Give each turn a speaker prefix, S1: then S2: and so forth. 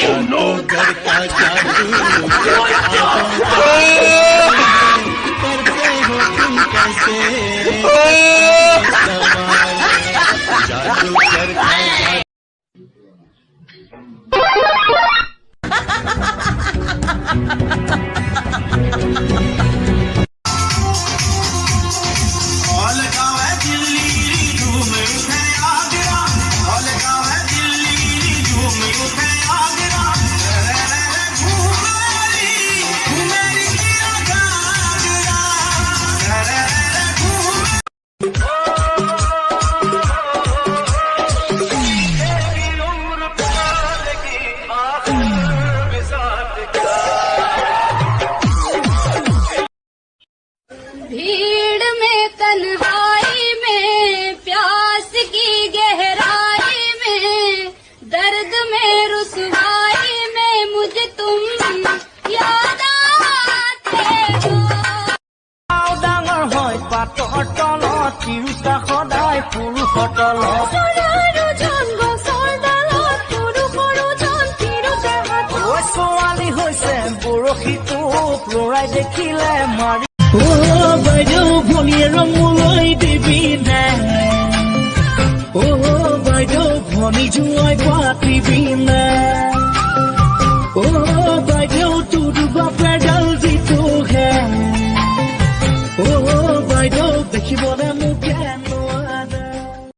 S1: जादूगर का जादू करते हो तुम कैसे जादूगर का
S2: भीड़ में तन्हाई में प्यास की गहराई में दर्द में रुसवाई में मुझे तुम याद आते हो
S3: डाঙৰ হয় পাতৰ তলত তিৰোতা সদায় পুৰুষৰ তলত ছোৱালী হৈছে বৰশীটো লৰাই দেখিলে মাৰি বাইদেউ ভনীৰ মোলৈ দিবি নাই বাইদেউ ভনী জোঁৱাই পাতিবি নাই